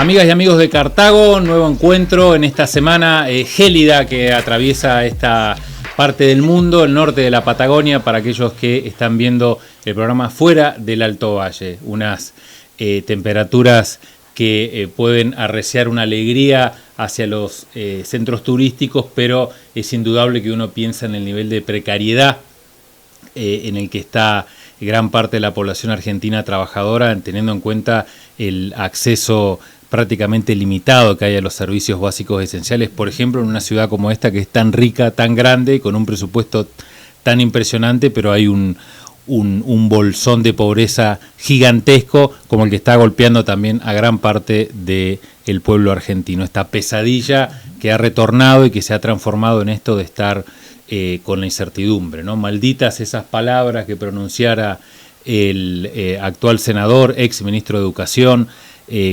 Amigas y amigos de Cartago, nuevo encuentro en esta semana gélida que atraviesa esta parte del mundo, el norte de la Patagonia, para aquellos que están viendo el programa fuera del Alto Valle. Unas temperaturas que pueden arreciar una alegría hacia los centros turísticos, pero es indudable que uno piensa en el nivel de precariedad en el que está gran parte de la población argentina trabajadora, teniendo en cuenta el acceso prácticamente limitado que hay a los servicios básicos esenciales, por ejemplo, en una ciudad como esta que es tan rica, tan grande, con un presupuesto tan impresionante, pero hay un bolsón de pobreza gigantesco como el que está golpeando también a gran parte del pueblo argentino. Esta pesadilla que ha retornado y que se ha transformado en esto de estar con la incertidumbre, ¿no? Malditas esas palabras que pronunciara el actual senador, ex ministro de Educación,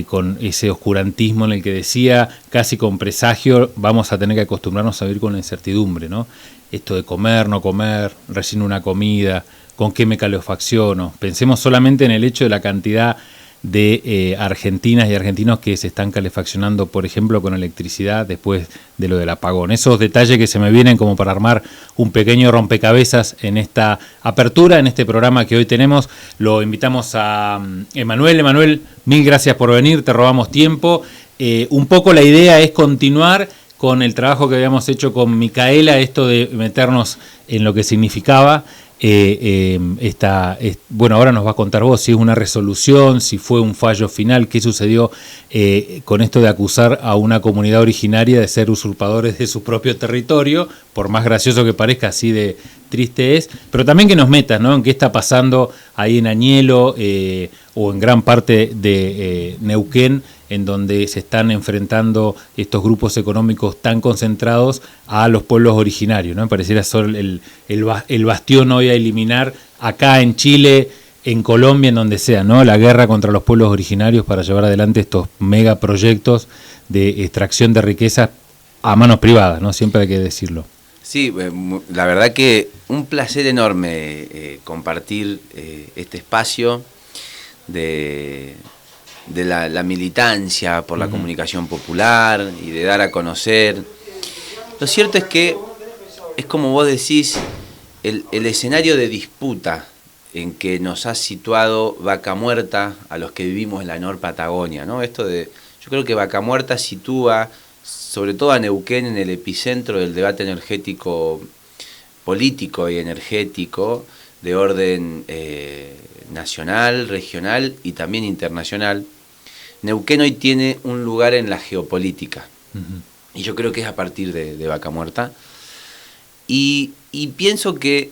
con ese oscurantismo en el que decía, casi con presagio, vamos a tener que acostumbrarnos a vivir con la incertidumbre, ¿no? Esto de comer, no comer, recién una comida, con qué me calefacciono. Pensemos solamente en el hecho de la cantidad de argentinas y argentinos que se están calefaccionando, por ejemplo, con electricidad después de lo del apagón. Esos detalles que se me vienen como para armar un pequeño rompecabezas en esta apertura, en este programa que hoy tenemos. Lo invitamos a Emanuel. Emanuel, mil gracias por venir, te robamos tiempo. Un poco la idea es continuar con el trabajo que habíamos hecho con Micaela, esto de meternos en lo que significaba. Bueno, ahora nos va a contar vos si es una resolución, si fue un fallo final, qué sucedió con esto de acusar a una comunidad originaria de ser usurpadores de su propio territorio, por más gracioso que parezca, así de triste es, pero también que nos metas, ¿no?, en qué está pasando ahí en Añelo o en gran parte de Neuquén, en donde se están enfrentando estos grupos económicos tan concentrados a los pueblos originarios, ¿no? Pareciera ser el bastión hoy a eliminar acá en Chile, en Colombia, en donde sea, ¿no? La guerra contra los pueblos originarios para llevar adelante estos megaproyectos de extracción de riquezas a manos privadas, ¿no? Siempre hay que decirlo. Sí, la verdad que un placer enorme compartir este espacio de la militancia por la comunicación popular y de dar a conocer. Lo cierto es que es como vos decís, el escenario de disputa en que nos ha situado Vaca Muerta a los que vivimos en la Nor Patagonia, ¿no? Yo creo que Vaca Muerta sitúa sobre todo a Neuquén en el epicentro del debate energético, político y energético de orden nacional, regional y también internacional. Neuquén hoy tiene un lugar en la geopolítica, y yo creo que es a partir de Vaca Muerta, y pienso que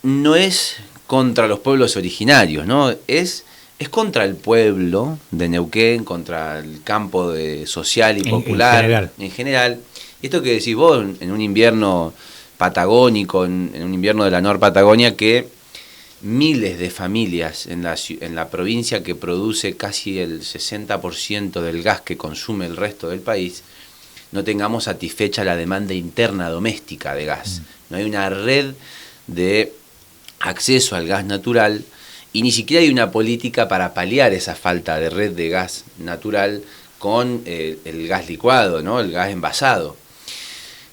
no es contra los pueblos originarios, ¿no? Es contra el pueblo de Neuquén, contra el campo social y popular en general. Esto que decís vos, en un invierno patagónico, en un invierno de la Nor Patagonia, que miles de familias en la provincia que produce casi el 60% del gas que consume el resto del país, no tengamos satisfecha la demanda interna doméstica de gas. No hay una red de acceso al gas natural y ni siquiera hay una política para paliar esa falta de red de gas natural con el gas licuado, ¿no?, el gas envasado.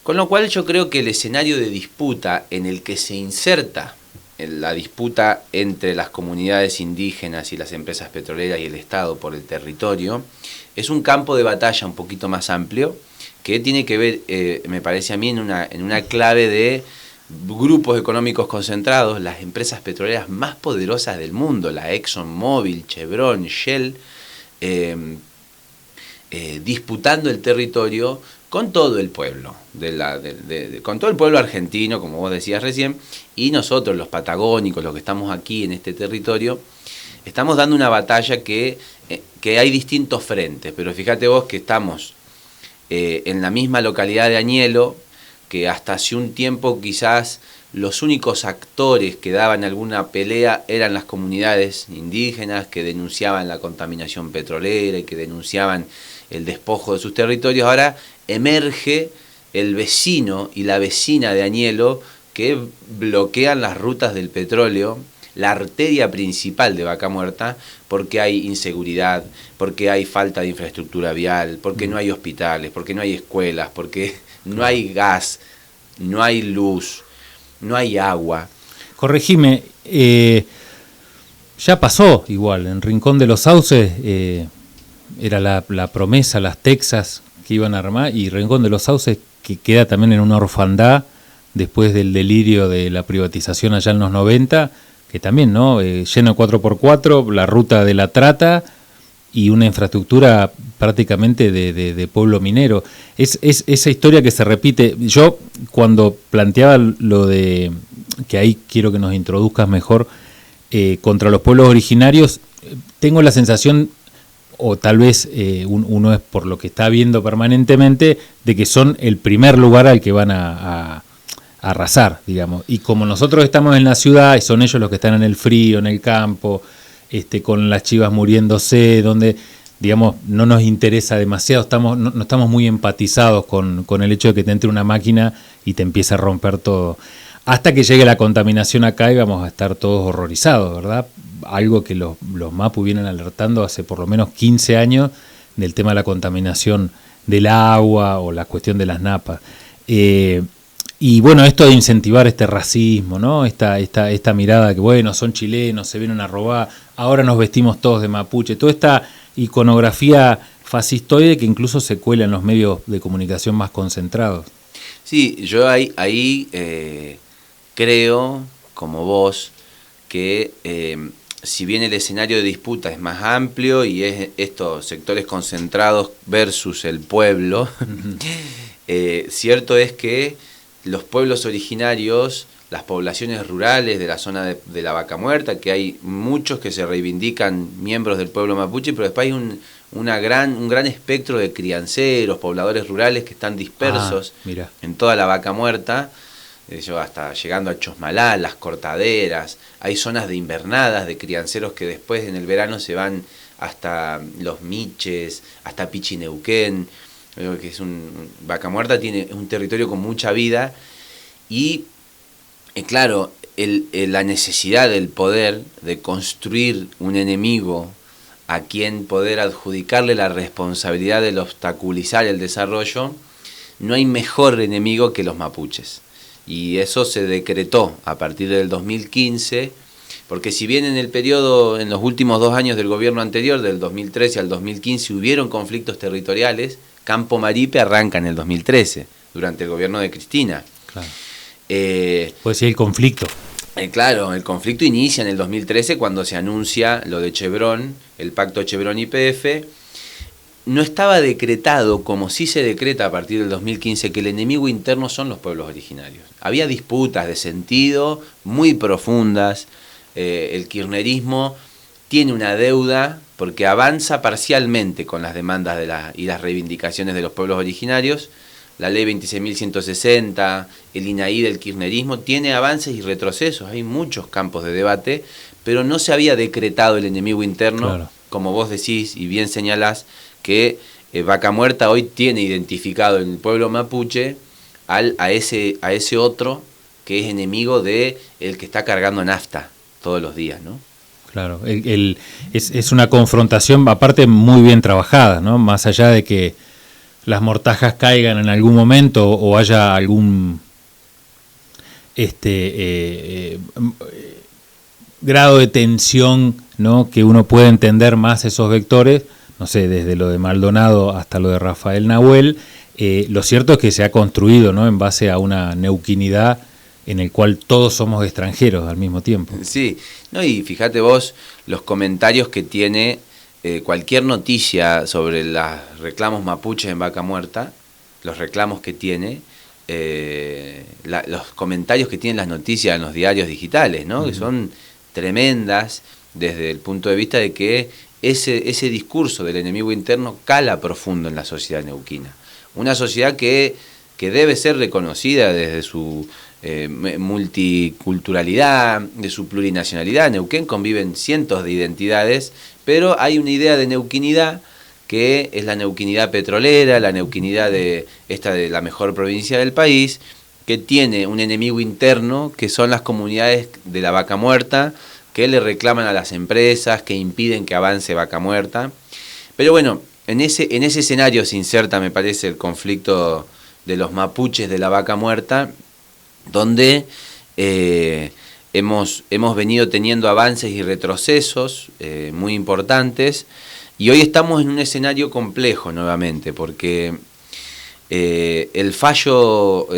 Con lo cual yo creo que el escenario de disputa en el que se inserta la disputa entre las comunidades indígenas y las empresas petroleras y el Estado por el territorio es un campo de batalla un poquito más amplio que tiene que ver, me parece a mí, en una clave de grupos económicos concentrados, las empresas petroleras más poderosas del mundo, la ExxonMobil, Chevron, Shell, disputando el territorio con todo el pueblo, con todo el pueblo argentino, como vos decías recién, y nosotros, los patagónicos, los que estamos aquí en este territorio, estamos dando una batalla que hay distintos frentes, pero fíjate vos que estamos en la misma localidad de Añelo, que hasta hace un tiempo quizás los únicos actores que daban alguna pelea eran las comunidades indígenas que denunciaban la contaminación petrolera y que denunciaban el despojo de sus territorios. Ahora emerge el vecino y la vecina de Añelo que bloquean las rutas del petróleo la arteria principal de Vaca Muerta, porque hay inseguridad, porque hay falta de infraestructura vial, porque no hay hospitales, porque no hay escuelas, porque no hay gas, no hay luz, no hay agua. Corregime, ya pasó igual, en Rincón de los Sauces era la promesa, las Texas que iban a armar, y Rincón de los Sauces que queda también en una orfandad después del delirio de la privatización allá en los 90, que también, ¿no? Lleno de 4x4, la ruta de la trata y una infraestructura prácticamente de pueblo minero. Es esa historia que se repite. Yo cuando planteaba lo de, que ahí quiero que nos introduzcas mejor, contra los pueblos originarios, tengo la sensación, o tal vez uno es por lo que está viendo permanentemente, de que son el primer lugar al que van a arrasar, digamos. Y como nosotros estamos en la ciudad y son ellos los que están en el frío, en el campo, con las chivas muriéndose, donde, digamos, no nos interesa demasiado, no estamos muy empatizados con el hecho de que te entre una máquina y te empiece a romper todo. Hasta que llegue la contaminación acá y vamos a estar todos horrorizados, ¿verdad? Algo que los MAPU vienen alertando hace por lo menos 15 años del tema de la contaminación del agua o la cuestión de las napas. Y bueno, esto de incentivar este racismo, ¿no? Esta mirada que, bueno, son chilenos, se vienen a robar, ahora nos vestimos todos de mapuche, toda esta iconografía fascistoide que incluso se cuela en los medios de comunicación más concentrados. Sí, yo ahí creo, como vos, que si bien el escenario de disputa es más amplio y es estos sectores concentrados versus el pueblo, cierto es que los pueblos originarios, las poblaciones rurales de la zona de la Vaca Muerta, que hay muchos que se reivindican miembros del pueblo mapuche, pero después hay un gran espectro de crianceros, pobladores rurales que están dispersos en toda la Vaca Muerta, hasta llegando a Chosmalal, Las Cortaderas. Hay zonas de invernadas de crianceros que después en el verano se van hasta Los Miches, hasta Pichineuquén. Que Vaca Muerta tiene un territorio con mucha vida y claro, la necesidad del poder de construir un enemigo a quien poder adjudicarle la responsabilidad del obstaculizar el desarrollo, no hay mejor enemigo que los mapuches. Y eso se decretó a partir del 2015, porque si bien en el periodo, en los últimos 2 años del gobierno anterior, del 2013 al 2015, hubieron conflictos territoriales, Campo Maripe arranca en el 2013, durante el gobierno de Cristina. Claro. Puede ser el conflicto. Claro, el conflicto inicia en el 2013 cuando se anuncia lo de Chevron, el pacto Chevron-YPF. No estaba decretado, como sí se decreta a partir del 2015, que el enemigo interno son los pueblos originarios. Había disputas de sentido muy profundas. El kirchnerismo tiene una deuda porque avanza parcialmente con las demandas y las reivindicaciones de los pueblos originarios. La ley 26.160, el INAI del kirchnerismo, tiene avances y retrocesos, hay muchos campos de debate, pero no se había decretado el enemigo interno, claro. Como vos decís y bien señalás, que Vaca Muerta hoy tiene identificado en el pueblo mapuche a ese otro que es enemigo de el que está cargando nafta todos los días, ¿no? Claro, es una confrontación aparte muy bien trabajada, ¿no? Más allá de que las mortajas caigan en algún momento o haya algún grado de tensión, ¿no? Que uno puede entender más esos vectores, no sé, desde lo de Maldonado hasta lo de Rafael Nahuel, lo cierto es que se ha construido, ¿no? En base a una neuquinidad en el cual todos somos extranjeros al mismo tiempo. Sí, no, y fíjate vos los comentarios que tiene cualquier noticia sobre los reclamos mapuches en Vaca Muerta, los reclamos que tiene, los comentarios que tienen las noticias en los diarios digitales, ¿no? Uh-huh. Que son tremendas desde el punto de vista de que ese discurso del enemigo interno cala profundo en la sociedad neuquina. Una sociedad que debe ser reconocida desde su multiculturalidad, de su plurinacionalidad. En Neuquén conviven cientos de identidades, pero hay una idea de neuquinidad que es la neuquinidad petrolera, la neuquinidad de la mejor provincia del país, que tiene un enemigo interno que son las comunidades de la Vaca Muerta, que le reclaman a las empresas, que impiden que avance Vaca Muerta. Pero bueno, en ese escenario se inserta, me parece, el conflicto de los mapuches de la Vaca Muerta, donde hemos venido teniendo avances y retrocesos muy importantes, y hoy estamos en un escenario complejo nuevamente, porque el fallo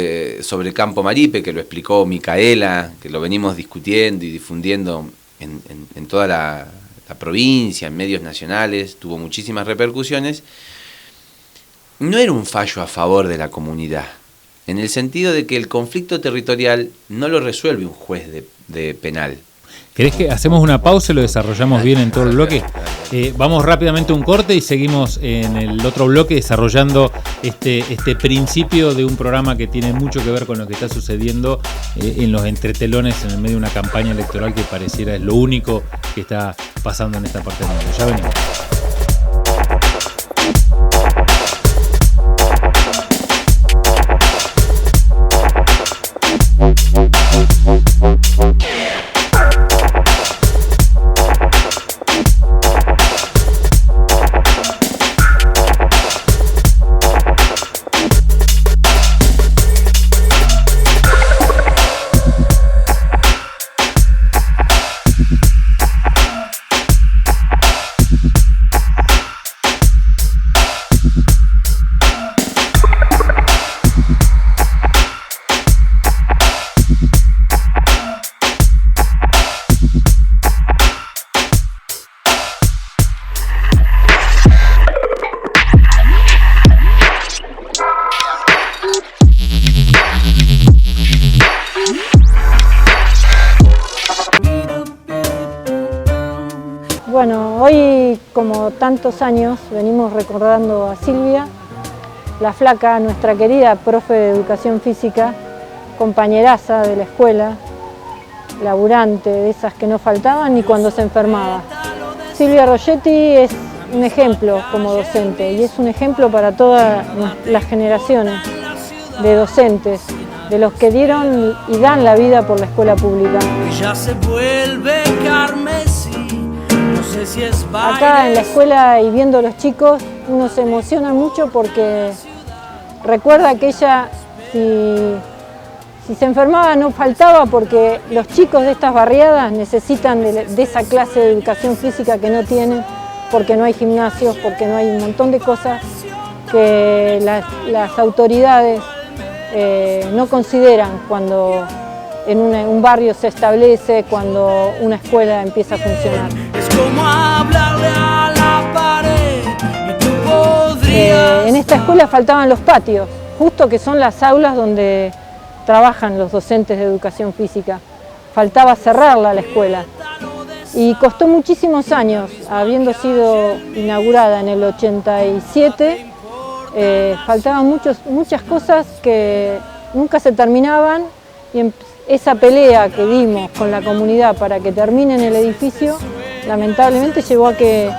sobre Campo Maripe, que lo explicó Micaela, que lo venimos discutiendo y difundiendo en toda la provincia, en medios nacionales, tuvo muchísimas repercusiones, no era un fallo a favor de la comunidad, en el sentido de que el conflicto territorial no lo resuelve un juez de penal. ¿Querés que hacemos una pausa y lo desarrollamos bien en todo el bloque? Vamos rápidamente a un corte y seguimos en el otro bloque desarrollando este principio de un programa que tiene mucho que ver con lo que está sucediendo en los entretelones en el medio de una campaña electoral que pareciera es lo único que está pasando en esta parte del mundo. Ya venimos. Bueno, hoy, como tantos años, venimos recordando a Silvia, la flaca, nuestra querida profe de educación física, compañeraza de la escuela, laburante, de esas que no faltaban ni cuando se enfermaba. Silvia Rogetti es un ejemplo como docente y es un ejemplo para todas las generaciones de docentes, de los que dieron y dan la vida por la escuela pública. Ella se vuelve carmesí. Acá en la escuela y viendo a los chicos, uno se emociona mucho porque recuerda que ella, si se enfermaba, no faltaba, porque los chicos de estas barriadas necesitan de esa clase de educación física que no tienen, porque no hay gimnasios, porque no hay un montón de cosas que las autoridades no consideran cuando en un barrio se establece, cuando una escuela empieza a funcionar. Como hablarle a la pared y tú podrías... En esta escuela faltaban los patios, justo que son las aulas donde trabajan los docentes de educación física. Faltaba cerrarla la escuela y costó muchísimos años, habiendo sido inaugurada en el 87, faltaban muchas cosas que nunca se terminaban, y esa pelea que dimos con la comunidad para que termine en el edificio lamentablemente llevó a que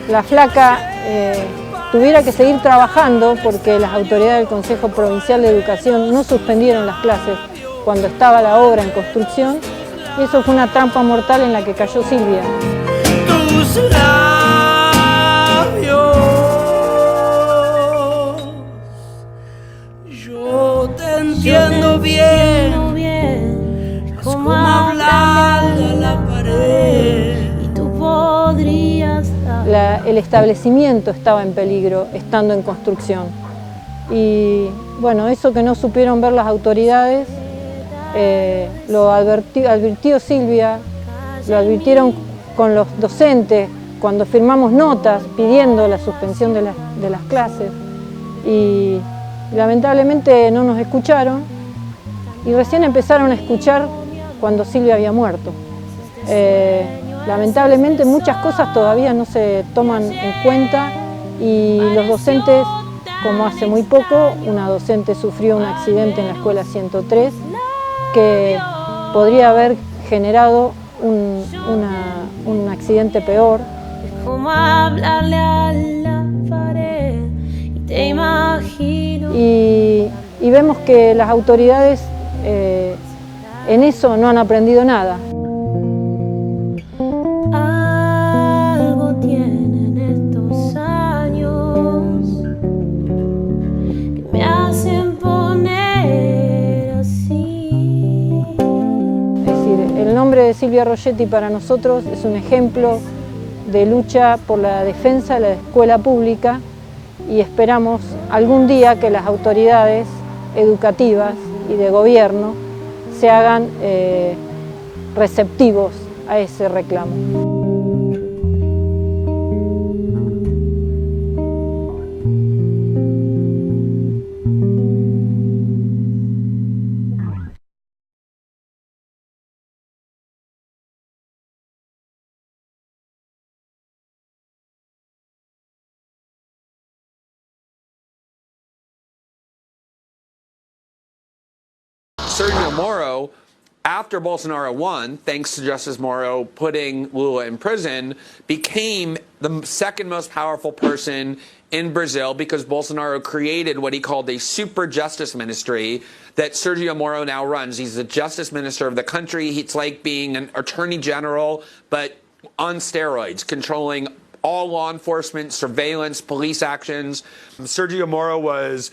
la flaca tuviera que seguir trabajando, porque las autoridades del Consejo Provincial de Educación no suspendieron las clases cuando estaba la obra en construcción, y eso fue una trampa mortal en la que cayó Silvia. Tus labios, yo te entiendo bien, es como hablarle a la pared. El establecimiento estaba en peligro, estando en construcción. Y bueno, eso que no supieron ver las autoridades, lo advirtió Silvia, lo advirtieron con los docentes cuando firmamos notas pidiendo la suspensión de las clases. Y lamentablemente no nos escucharon, y recién empezaron a escuchar cuando Silvia había muerto. Lamentablemente muchas cosas todavía no se toman en cuenta, y los docentes, como hace muy poco, una docente sufrió un accidente en la escuela 103 que podría haber generado un accidente peor. Y vemos que las autoridades en eso no han aprendido nada. de Silvia Rogetti para nosotros es un ejemplo de lucha por la defensa de la escuela pública y esperamos algún día que las autoridades educativas y de gobierno se hagan receptivos a ese reclamo. Sergio Moro, after Bolsonaro won, thanks to Justice Moro putting Lula in prison, became the second most powerful person in Brazil because Bolsonaro created what he called a super justice ministry that Sergio Moro now runs. He's the justice minister of the country. It's like being an attorney general, but on steroids, controlling all law enforcement, surveillance, police actions. Sergio Moro was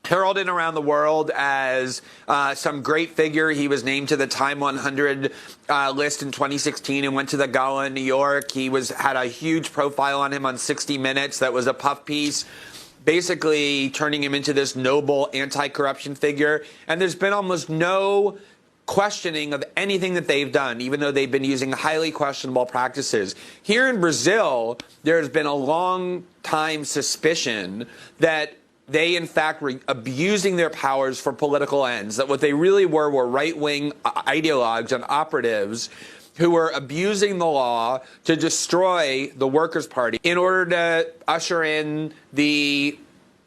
heralded around the world as some great figure. He was named to the Time 100 list in 2016 and went to the gala in New York. He had a huge profile on him on 60 Minutes that was a puff piece, basically turning him into this noble anti-corruption figure. And there's been almost no questioning of anything that they've done, even though they've been using highly questionable practices. Here in Brazil, there's been a long time suspicion that they, in fact, were abusing their powers for political ends, that what they really were right-wing ideologues and operatives who were abusing the law to destroy the Workers' Party in order to usher in the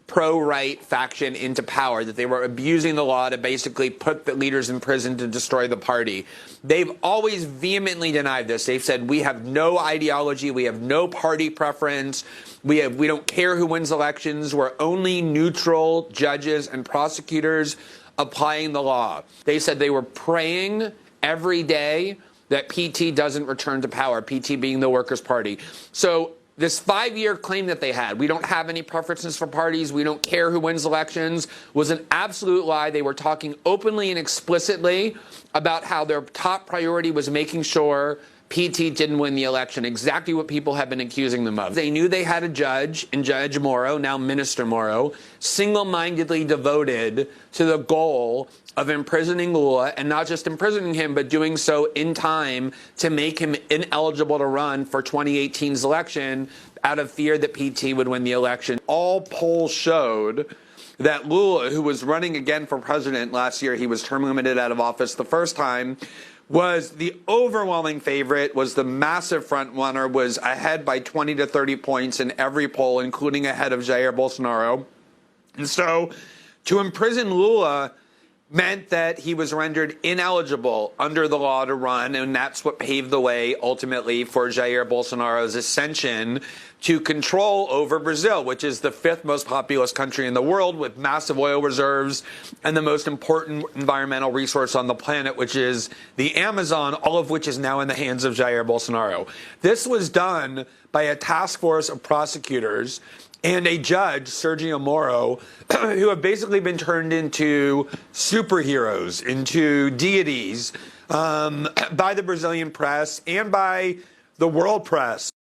pro-right faction into power, that they were abusing the law to basically put the leaders in prison to destroy the party. They've always vehemently denied this. They've said, we have no ideology, we have no party preference, we don't care who wins elections, we're only neutral judges and prosecutors applying the law. They said they were praying every day that PT doesn't return to power, PT being the Workers' Party. So this 5-year claim that they had, we don't have any preferences for parties, we don't care who wins elections, was an absolute lie. They were talking openly and explicitly about how their top priority was making sure PT didn't win the election, exactly what people have been accusing them of. They knew they had a judge in Judge Moro, now Minister Moro, single-mindedly devoted to the goal of imprisoning Lula, and not just imprisoning him, but doing so in time to make him ineligible to run for 2018's election out of fear that PT would win the election. All polls showed that Lula, who was running again for president last year, he was term limited out of office the first time, was the overwhelming favorite, was the massive front runner, was ahead by 20 to 30 points in every poll, including ahead of Jair Bolsonaro. And so to imprison Lula meant that he was rendered ineligible under the law to run, and that's what paved the way ultimately for Jair Bolsonaro's ascension to control over Brazil, which is the 5th most populous country in the world with massive oil reserves and the most important environmental resource on the planet, which is the Amazon, all of which is now in the hands of Jair Bolsonaro. This was done by a task force of prosecutors and a judge, Sergio Moro, who have basically been turned into superheroes, into deities by the Brazilian press and by the world press.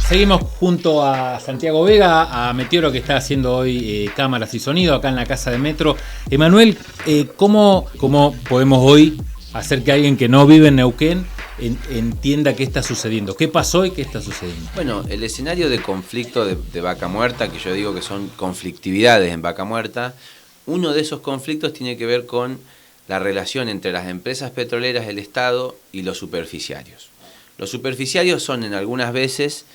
Seguimos junto a Santiago Vega, a Meteoro, que está haciendo hoy cámaras y sonido acá en la Casa de Metro. Emanuel, ¿cómo podemos hoy hacer que alguien que no vive en Neuquén entienda qué está sucediendo? ¿Qué pasó y qué está sucediendo? Bueno, el escenario de conflicto de Vaca Muerta, que yo digo que son conflictividades en Vaca Muerta, uno de esos conflictos tiene que ver con la relación entre las empresas petroleras, el Estado y los superficiarios. Los superficiarios son en algunas veces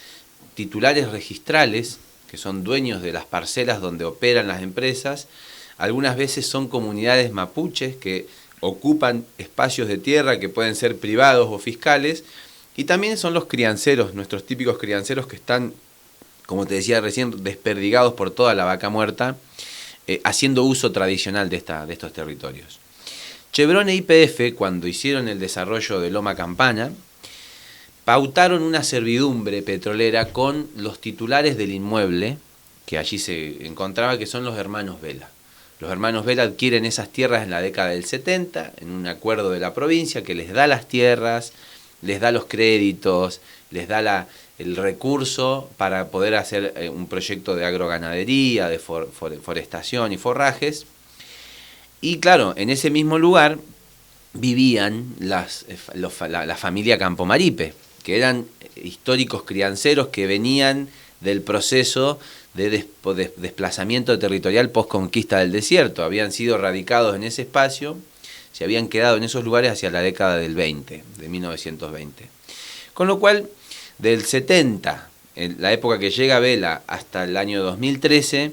titulares registrales, que son dueños de las parcelas donde operan las empresas. Algunas veces son comunidades mapuches que ocupan espacios de tierra que pueden ser privados o fiscales. Y también son los crianceros, nuestros típicos crianceros que están, como te decía recién, desperdigados por toda la Vaca Muerta, haciendo uso tradicional de estos territorios. Chevron e YPF, cuando hicieron el desarrollo de Loma Campana, pautaron una servidumbre petrolera con los titulares del inmueble que allí se encontraba, que son los hermanos Vela. Los hermanos Vela adquieren esas tierras en la década del 70, en un acuerdo de la provincia que les da las tierras, les da los créditos, les da el recurso para poder hacer un proyecto de agroganadería, de forestación y forrajes. Y claro, en ese mismo lugar vivían la familia Campomaripe, que eran históricos crianceros que venían del proceso de desplazamiento territorial post-conquista del desierto. Habían sido radicados en ese espacio, se habían quedado en esos lugares hacia la década del 20, de 1920. Con lo cual, del 70, en la época que llega Vela, hasta el año 2013,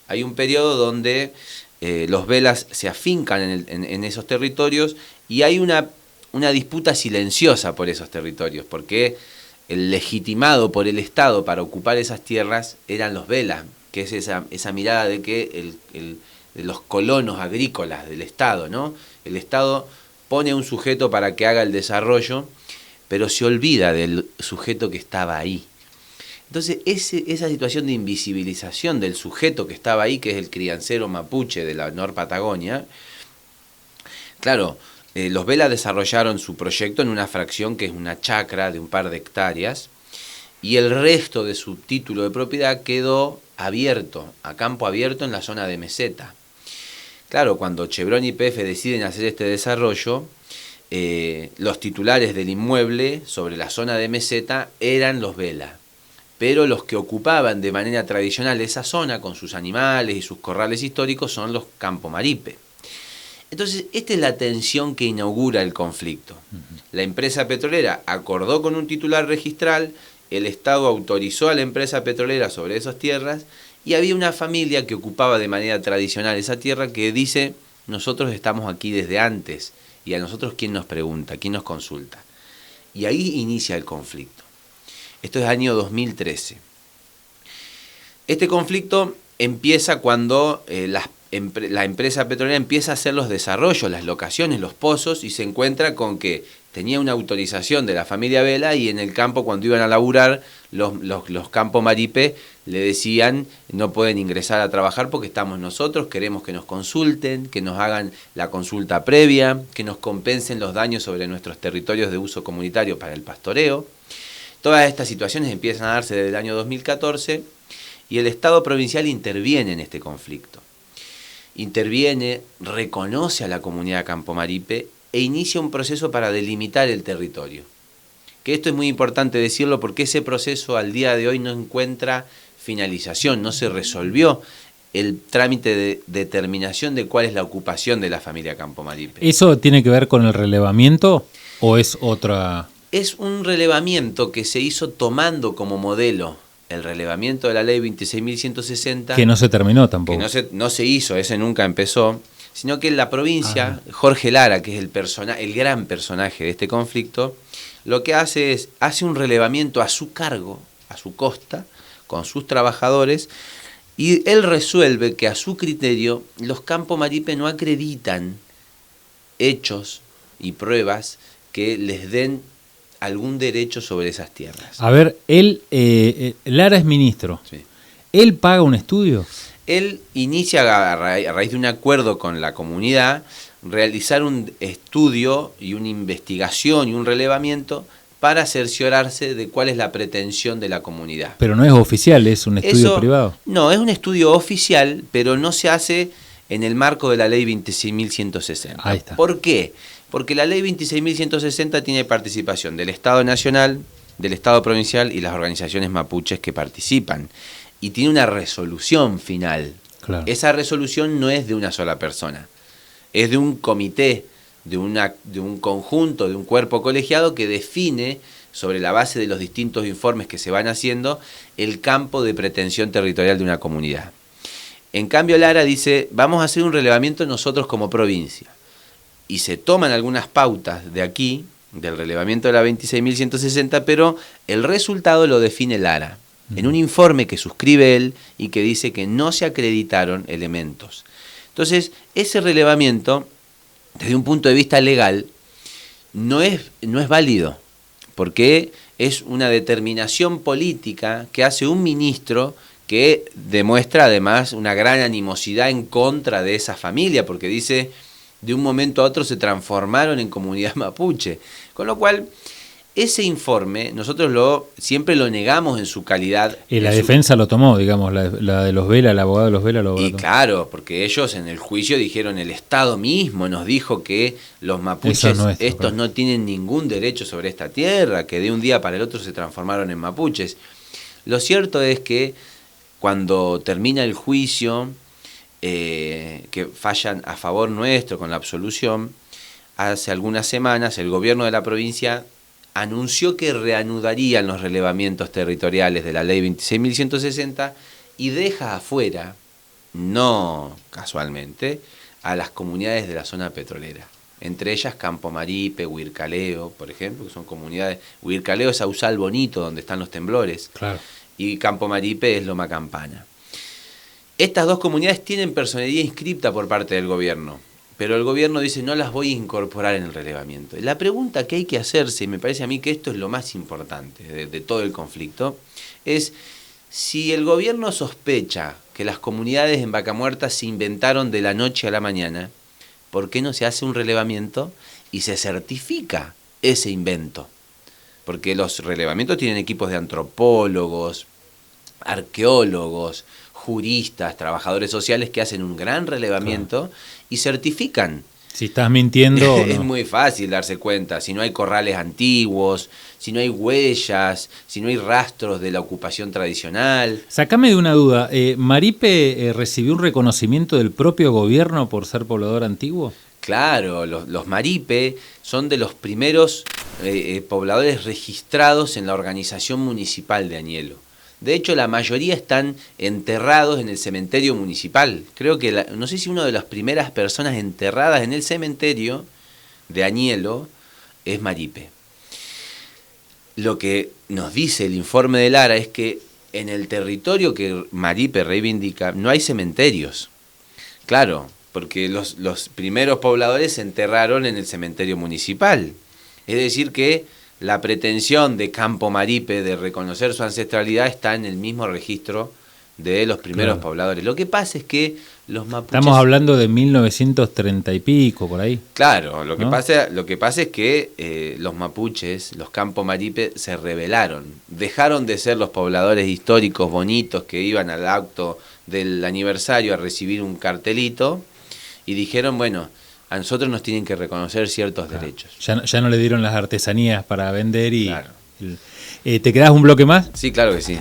hay un periodo donde los Velas se afincan en esos territorios y hay una disputa silenciosa por esos territorios, porque el legitimado por el Estado para ocupar esas tierras eran los Vela, que es esa mirada de que de los colonos agrícolas del Estado, ¿no? El Estado pone a un sujeto para que haga el desarrollo, pero se olvida del sujeto que estaba ahí. Entonces, esa situación de invisibilización del sujeto que estaba ahí, que es el criancero mapuche de la Nor Patagonia, claro, los Vela desarrollaron su proyecto en una fracción que es una chacra de un par de hectáreas, y el resto de su título de propiedad quedó abierto, a campo abierto en la zona de meseta. Claro, cuando Chevron y YPF deciden hacer este desarrollo, los titulares del inmueble sobre la zona de meseta eran los Vela, pero los que ocupaban de manera tradicional esa zona con sus animales y sus corrales históricos son los Campomaripe. Entonces, esta es la tensión que inaugura el conflicto. La empresa petrolera acordó con un titular registral, el Estado autorizó a la empresa petrolera sobre esas tierras y había una familia que ocupaba de manera tradicional esa tierra que dice, nosotros estamos aquí desde antes y a nosotros ¿quién nos pregunta? ¿Quién nos consulta? Y ahí inicia el conflicto. Esto es año 2013. Este conflicto empieza cuando la empresa petrolera empieza a hacer los desarrollos, las locaciones, los pozos, y se encuentra con que tenía una autorización de la familia Vela y en el campo cuando iban a laburar los Campomaripe le decían no pueden ingresar a trabajar porque estamos nosotros, queremos que nos consulten, que nos hagan la consulta previa, que nos compensen los daños sobre nuestros territorios de uso comunitario para el pastoreo. Todas estas situaciones empiezan a darse desde el año 2014 y el Estado provincial interviene en este conflicto. Interviene, reconoce a la comunidad Campomaripe e inicia un proceso para delimitar el territorio. Que esto es muy importante decirlo porque ese proceso al día de hoy no encuentra finalización, no se resolvió el trámite de determinación de cuál es la ocupación de la familia Campomaripe. ¿Eso tiene que ver con el relevamiento o es otra? Es un relevamiento que se hizo tomando como modelo el relevamiento de la ley 26.160. Que no se terminó tampoco. Que no se hizo, ese nunca empezó, sino que en la provincia, Jorge Lara, que es el gran personaje de este conflicto, lo que hace es, hace un relevamiento a su cargo, a su costa, con sus trabajadores, y él resuelve que a su criterio los Campomaripe no acreditan hechos y pruebas que les den algún derecho sobre esas tierras. A ver, Lara es ministro. Sí. ¿Él paga un estudio? Él inicia, a raíz de un acuerdo con la comunidad, realizar un estudio y una investigación y un relevamiento para cerciorarse de cuál es la pretensión de la comunidad. Pero no es oficial, es un estudio privado. No, es un estudio oficial, pero no se hace en el marco de la ley 26.160. Ahí está. ¿Por qué? Porque la ley 26.160 tiene participación del Estado Nacional, del Estado Provincial y las organizaciones mapuches que participan. Y tiene una resolución final. Claro. Esa resolución no es de una sola persona, es de un comité, de un conjunto, de un cuerpo colegiado que define, sobre la base de los distintos informes que se van haciendo, el campo de pretensión territorial de una comunidad. En cambio, Lara dice, vamos a hacer un relevamiento nosotros como provincia. Y se toman algunas pautas de aquí, del relevamiento de la 26.160, pero el resultado lo define Lara, en un informe que suscribe él y que dice que no se acreditaron elementos. Entonces, ese relevamiento, desde un punto de vista legal, no es válido, porque es una determinación política que hace un ministro que demuestra además una gran animosidad en contra de esa familia, porque dice, de un momento a otro se transformaron en comunidad mapuche. Con lo cual, ese informe nosotros siempre lo negamos en su calidad. Y la defensa lo tomó, digamos, la de los Vela, el abogado de los Vela lo tomó. Y claro, porque ellos en el juicio dijeron, el Estado mismo nos dijo que los mapuches, estos no tienen ningún derecho sobre esta tierra, que de un día para el otro se transformaron en mapuches. Lo cierto es que cuando termina el juicio, que fallan a favor nuestro con la absolución, hace algunas semanas el gobierno de la provincia anunció que reanudarían los relevamientos territoriales de la ley 26.160 y deja afuera, no casualmente, a las comunidades de la zona petrolera. Entre ellas Campo Maripe, Huircaleo, por ejemplo, que son comunidades. Huircaleo es Sausal Bonito, donde están los temblores. Claro. Y Campo Maripe es Loma Campana. Estas dos comunidades tienen personería inscripta por parte del gobierno, pero el gobierno dice no las voy a incorporar en el relevamiento. La pregunta que hay que hacerse, y me parece a mí que esto es lo más importante de todo el conflicto, es si el gobierno sospecha que las comunidades en Vaca Muerta se inventaron de la noche a la mañana, ¿por qué no se hace un relevamiento y se certifica ese invento? Porque los relevamientos tienen equipos de antropólogos, arqueólogos, juristas, trabajadores sociales que hacen un gran relevamiento y certifican. Si estás mintiendo o no. Es muy fácil darse cuenta, si no hay corrales antiguos, si no hay huellas, si no hay rastros de la ocupación tradicional. Sacame de una duda, ¿Maripe recibió un reconocimiento del propio gobierno por ser poblador antiguo? Claro, los Maripe son de los primeros pobladores registrados en la organización municipal de Añelo. De hecho, la mayoría están enterrados en el cementerio municipal. Creo que, no sé si una de las primeras personas enterradas en el cementerio de Añelo es Maripe. Lo que nos dice el informe de Lara es que en el territorio que Maripe reivindica no hay cementerios. Claro, porque los primeros pobladores se enterraron en el cementerio municipal. Es decir que la pretensión de Campo Maripe de reconocer su ancestralidad está en el mismo registro de los primeros pobladores. Lo que pasa es que los mapuches... Estamos hablando de 1930 y pico, por ahí. Claro, lo que pasa es que los mapuches, los Campo Maripe, se rebelaron. Dejaron de ser los pobladores históricos bonitos que iban al acto del aniversario a recibir un cartelito y dijeron, bueno, a nosotros nos tienen que reconocer ciertos derechos. Ya no le dieron las artesanías para vender y... Claro. ¿Te quedás un bloque más? Sí, claro que sí.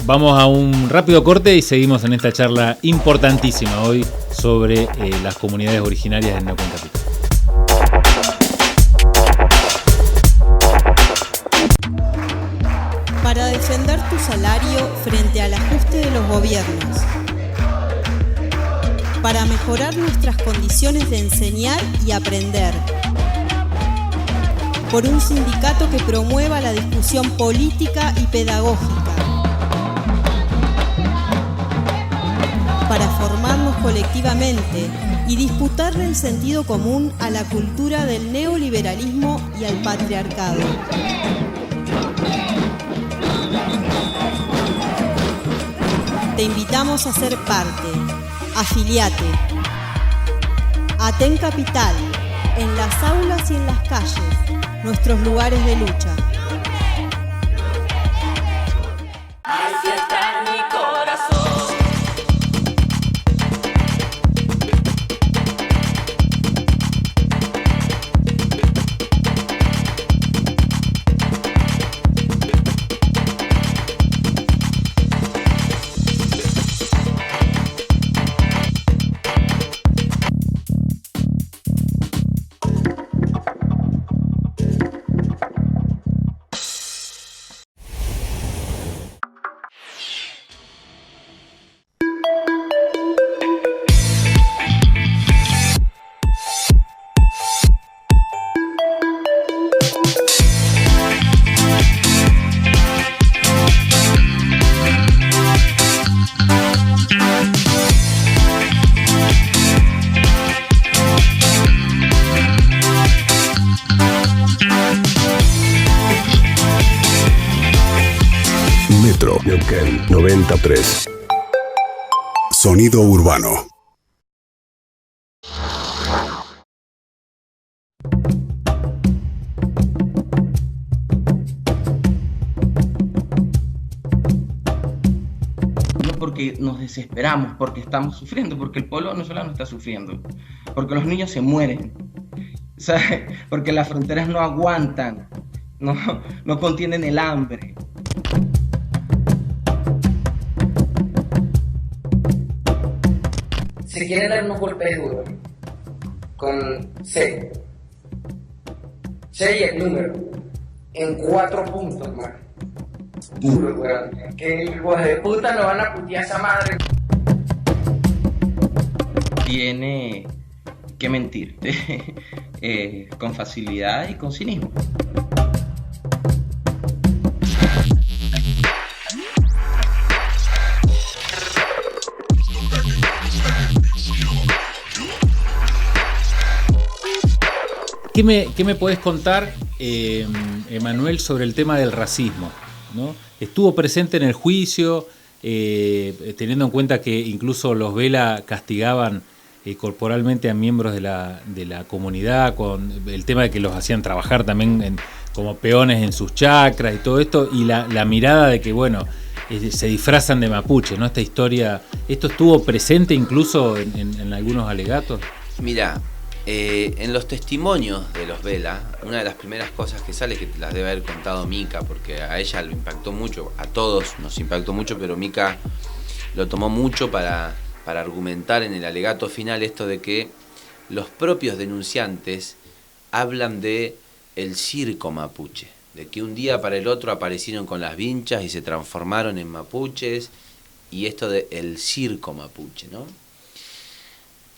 Vamos a un rápido corte y seguimos en esta charla importantísima hoy sobre las comunidades originarias en Neuquén Capital. Para defender tu salario frente al ajuste de los gobiernos. Para mejorar nuestras condiciones de enseñar y aprender. Por un sindicato que promueva la discusión política y pedagógica. Para formarnos colectivamente y disputarle el sentido común a la cultura del neoliberalismo y al patriarcado. Te invitamos a ser parte. Afiliate. Aten Capital, en las aulas y en las calles, nuestros lugares de lucha. Así está mi corazón. Radio Neuquén 93. Sonido urbano. Porque nos desesperamos, porque estamos sufriendo, porque el pueblo venezolano está sufriendo, porque los niños se mueren, ¿sabes? Porque las fronteras no aguantan, no contienen el hambre. Se quieren dar unos golpes duros, con C y el número, en 4 puntos más. Duro, weón. Que hijos de puta no van a putear a esa madre. Tiene que mentirte con facilidad y con cinismo. ¿Qué me podés contar, Emanuel, sobre el tema del racismo, ¿no? Estuvo presente en el juicio, teniendo en cuenta que incluso los Vela castigaban corporalmente a miembros de la comunidad, con el tema de que los hacían trabajar también como peones en sus chacras y todo esto, y la mirada de que, bueno, se disfrazan de mapuche, ¿no? Esta historia, ¿esto estuvo presente incluso en algunos alegatos? Mirá, en los testimonios de los Vela, una de las primeras cosas que sale, que te las debe haber contado Mica, porque a ella lo impactó mucho, a todos nos impactó mucho, pero Mica lo tomó mucho para argumentar en el alegato final esto de que los propios denunciantes hablan de el circo mapuche, de que un día para el otro aparecieron con las vinchas y se transformaron en mapuches, y esto de el circo mapuche, ¿no?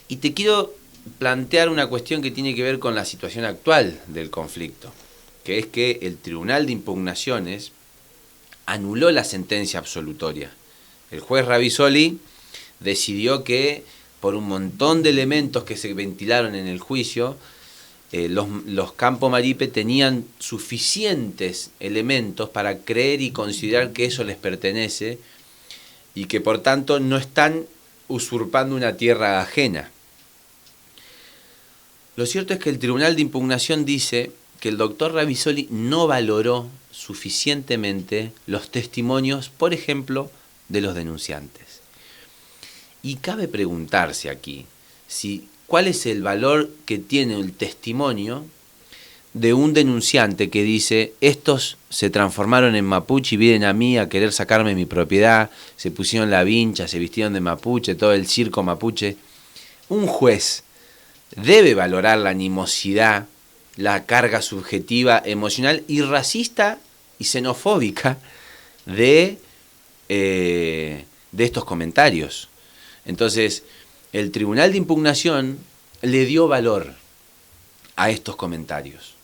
Y te quiero plantear una cuestión que tiene que ver con la situación actual del conflicto, que es que el Tribunal de Impugnaciones anuló la sentencia absolutoria. El juez Ravisoli decidió que, por un montón de elementos que se ventilaron en el juicio, los Campo Maripe tenían suficientes elementos para creer y considerar que eso les pertenece y que por tanto no están usurpando una tierra ajena. Lo cierto es que el Tribunal de Impugnación dice que el doctor Ravisoli no valoró suficientemente los testimonios, por ejemplo, de los denunciantes. Y cabe preguntarse aquí cuál es el valor que tiene el testimonio de un denunciante que dice: estos se transformaron en mapuche y vienen a mí a querer sacarme mi propiedad, se pusieron la vincha, se vistieron de mapuche, todo el circo mapuche. Un juez debe valorar la animosidad, la carga subjetiva, emocional y racista y xenofóbica de estos comentarios. Entonces, el Tribunal de Impugnación le dio valor a estos comentarios.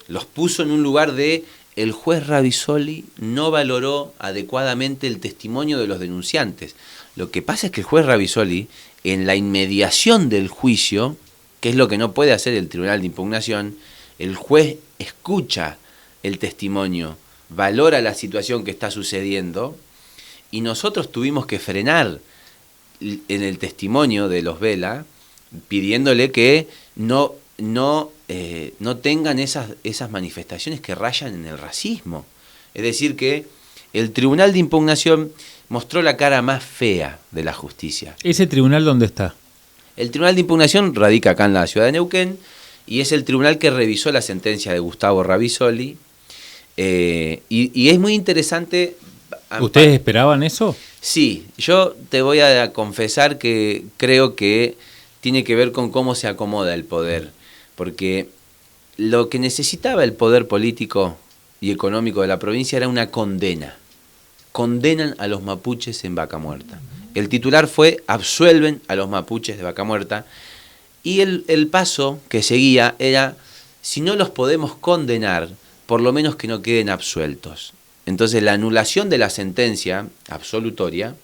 Los puso en un lugar de: el juez Ravisoli no valoró adecuadamente el testimonio de los denunciantes. Lo que pasa es que el juez Ravisoli, en la inmediación del juicio, que es lo que no puede hacer el Tribunal de Impugnación, el juez escucha el testimonio, valora la situación que está sucediendo, y nosotros tuvimos que frenar en el testimonio de los Vela, pidiéndole que no tengan esas manifestaciones que rayan en el racismo. Es decir, que el Tribunal de Impugnación mostró la cara más fea de la justicia. ¿Ese tribunal dónde está? El Tribunal de Impugnación radica acá en la ciudad de Neuquén y es el tribunal que revisó la sentencia de Gustavo Ravisoli. Y es muy interesante. ¿Ustedes esperaban eso? Sí, yo te voy a confesar que creo que tiene que ver con cómo se acomoda el poder, porque lo que necesitaba el poder político y económico de la provincia era una condena. Condenan a los mapuches en Vaca Muerta. El titular fue: absuelven a los mapuches de Vaca Muerta, y el paso que seguía era: si no los podemos condenar, por lo menos que no queden absueltos. Entonces la anulación de la sentencia absolutoria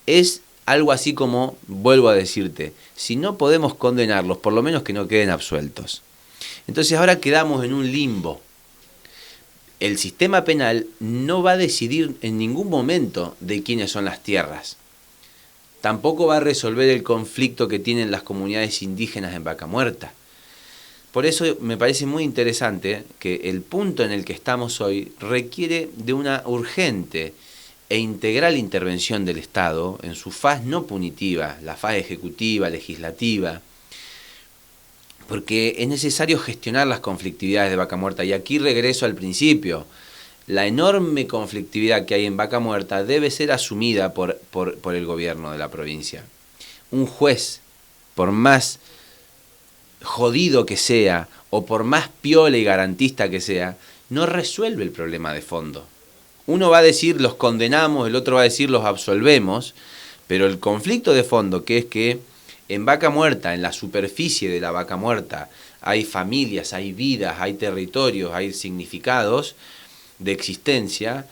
es algo así como, vuelvo a decirte, si no podemos condenarlos, por lo menos que no queden absueltos. Entonces ahora quedamos en un limbo. el sistema penal no va a decidir en ningún momento de quiénes son las tierras. Tampoco va a resolver el conflicto que tienen las comunidades indígenas en Vaca Muerta. Por eso me parece muy interesante que el punto en el que estamos hoy requiere de una urgente e integral intervención del Estado en su faz no punitiva, la faz ejecutiva, legislativa, porque es necesario gestionar las conflictividades de Vaca Muerta. Y aquí regreso al principio. La enorme conflictividad que hay en Vaca Muerta debe ser asumida por el gobierno de la provincia. Un juez, por más jodido que sea, o por más piola y garantista que sea, no resuelve el problema de fondo. Uno va a decir los condenamos, el otro va a decir los absolvemos, pero el conflicto de fondo, que es que en Vaca Muerta, en la superficie de la Vaca Muerta, hay familias, hay vidas, hay territorios, hay significados de existencia.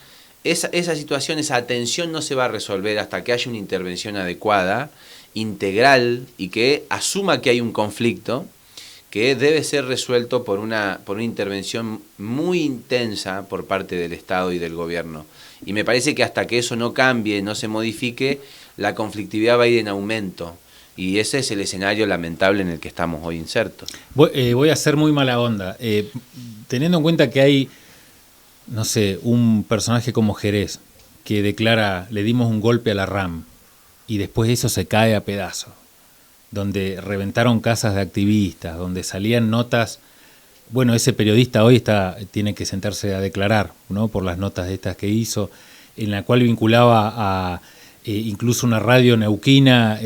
Esa situación, esa tensión no se va a resolver hasta que haya una intervención adecuada, integral, y que asuma que hay un conflicto que debe ser resuelto por una intervención muy intensa por parte del Estado y del gobierno. Y me parece que hasta que eso no cambie, no se modifique, la conflictividad va a ir en aumento. Y ese es el escenario lamentable en el que estamos hoy insertos. Voy a ser muy mala onda. Teniendo en cuenta que hay, no sé, un personaje como Jerez que declara, le dimos un golpe a la RAM, y después eso se cae a pedazos, donde reventaron casas de activistas, donde salían notas. Bueno, ese periodista hoy tiene que sentarse a declarar, ¿no?, por las notas estas que hizo, en la cual vinculaba a incluso una radio neuquina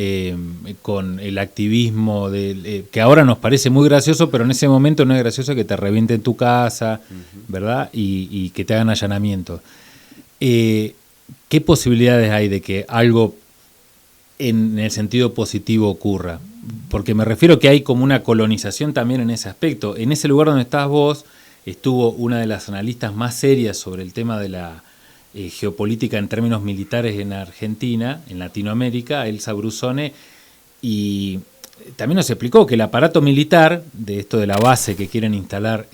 con el activismo que ahora nos parece muy gracioso, pero en ese momento no es gracioso que te revienten tu casa, ¿verdad? Y que te hagan allanamientos. ¿Qué posibilidades hay de que algo en el sentido positivo ocurra? Porque me refiero que hay como una colonización también en ese aspecto. En ese lugar donde estás vos estuvo una de las analistas más serias sobre el tema de la geopolítica en términos militares en Argentina, en Latinoamérica, Elsa Brusone, y también nos explicó que el aparato militar de esto de la base que quieren instalar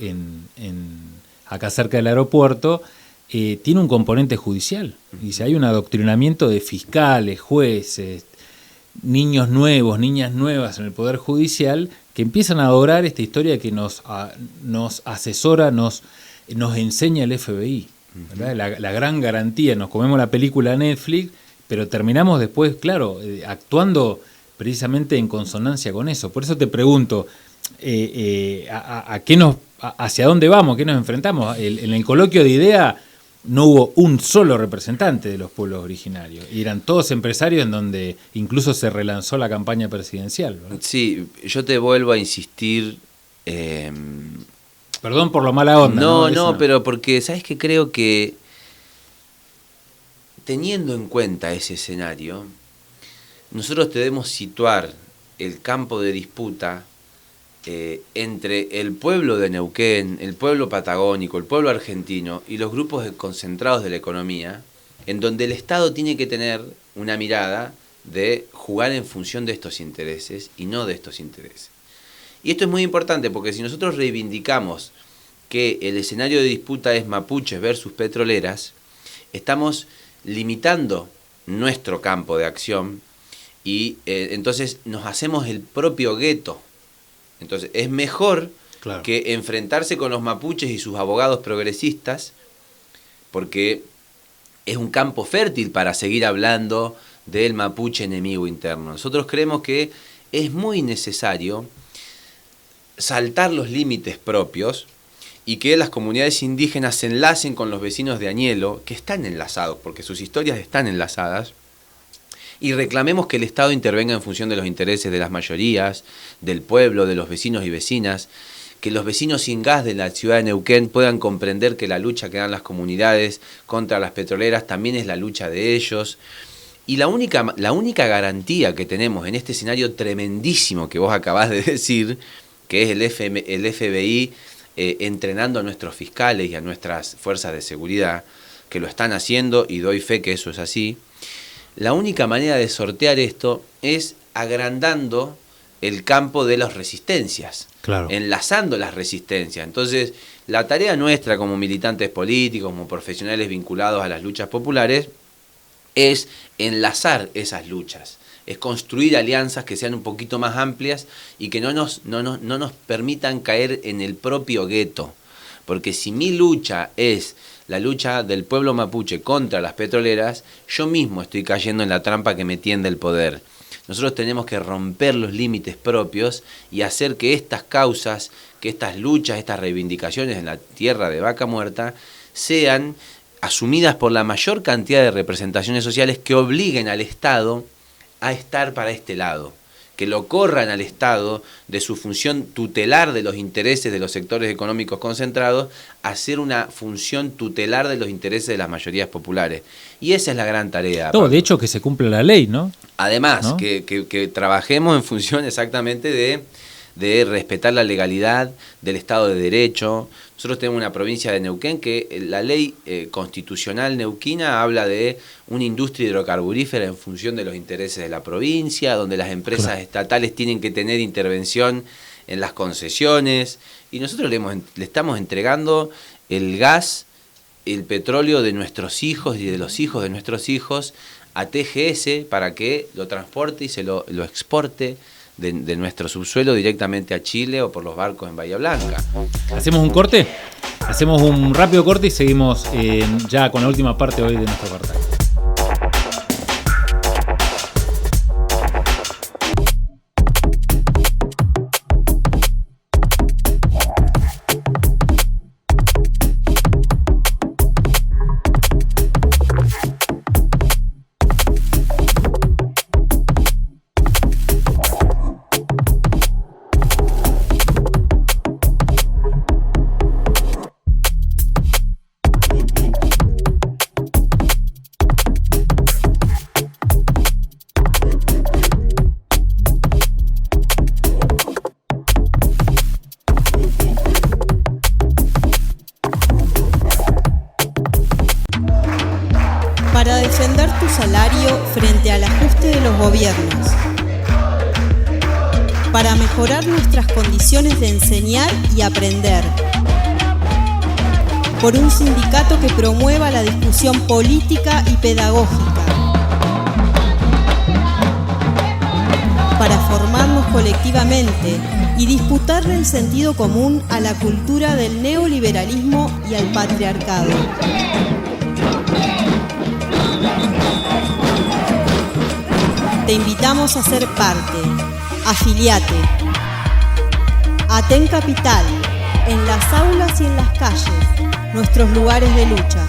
acá cerca del aeropuerto tiene un componente judicial. Dice, hay un adoctrinamiento de fiscales, jueces, niños nuevos, niñas nuevas en el Poder Judicial que empiezan a adorar esta historia que nos asesora, nos enseña el FBI. ¿Verdad? La gran garantía, nos comemos la película Netflix, pero terminamos después, claro, actuando precisamente en consonancia con eso. Por eso te pregunto, ¿hacia dónde vamos? ¿Qué nos enfrentamos? En el coloquio de idea no hubo un solo representante de los pueblos originarios, y eran todos empresarios en donde incluso se relanzó la campaña presidencial, ¿verdad? Sí, yo te vuelvo a insistir. Perdón por lo mala onda. No, pero porque, ¿sabes qué? Creo que teniendo en cuenta ese escenario, nosotros debemos situar el campo de disputa entre el pueblo de Neuquén, el pueblo patagónico, el pueblo argentino y los grupos concentrados de la economía, en donde el Estado tiene que tener una mirada de jugar en función de estos intereses y no de estos intereses. Y esto es muy importante porque si nosotros reivindicamos que el escenario de disputa es mapuches versus petroleras, estamos limitando nuestro campo de acción y entonces nos hacemos el propio gueto. Entonces es mejor que enfrentarse con los mapuches y sus abogados progresistas, porque es un campo fértil para seguir hablando del mapuche enemigo interno. Nosotros creemos que es muy necesario saltar los límites propios y que las comunidades indígenas se enlacen con los vecinos de Añelo, que están enlazados, porque sus historias están enlazadas, y reclamemos que el Estado intervenga en función de los intereses de las mayorías, del pueblo, de los vecinos y vecinas, que los vecinos sin gas de la ciudad de Neuquén puedan comprender que la lucha que dan las comunidades contra las petroleras también es la lucha de ellos. Y la única garantía que tenemos en este escenario tremendísimo que vos acabás de decir, que es el FBI entrenando a nuestros fiscales y a nuestras fuerzas de seguridad, que lo están haciendo y doy fe que eso es así, la única manera de sortear esto es agrandando el campo de las resistencias, enlazando las resistencias. Entonces, la tarea nuestra como militantes políticos, como profesionales vinculados a las luchas populares, es enlazar esas luchas, es construir alianzas que sean un poquito más amplias y que no nos permitan caer en el propio gueto. Porque si mi lucha es la lucha del pueblo mapuche contra las petroleras, yo mismo estoy cayendo en la trampa que me tiende el poder. Nosotros tenemos que romper los límites propios y hacer que estas causas, que estas luchas, estas reivindicaciones en la tierra de Vaca Muerta sean asumidas por la mayor cantidad de representaciones sociales que obliguen al Estado a estar para este lado, que lo corran al Estado de su función tutelar de los intereses de los sectores económicos concentrados a hacer una función tutelar de los intereses de las mayorías populares. Y esa es la gran tarea. No, de hecho que se cumpla la ley, ¿no? Además, ¿no? Que trabajemos en función exactamente de respetar la legalidad del Estado de Derecho. Nosotros tenemos una provincia de Neuquén que la ley constitucional neuquina habla de una industria hidrocarburífera en función de los intereses de la provincia, donde las empresas estatales tienen que tener intervención en las concesiones, y nosotros le estamos entregando el gas, el petróleo de nuestros hijos y de los hijos de nuestros hijos a TGS para que lo transporte y se lo exporte de nuestro subsuelo directamente a Chile o por los barcos en Bahía Blanca. ¿Hacemos un corte? Hacemos un rápido corte y seguimos ya con la última parte hoy de nuestro portal. Para defender tu salario frente al ajuste de los gobiernos. Para mejorar nuestras condiciones de enseñar y aprender. Por un sindicato que promueva la discusión política y pedagógica. Para formarnos colectivamente y disputarle el sentido común a la cultura del neoliberalismo y al patriarcado. Te invitamos a ser parte. Afiliate. Aten Capital, en las aulas y en las calles, nuestros lugares de lucha.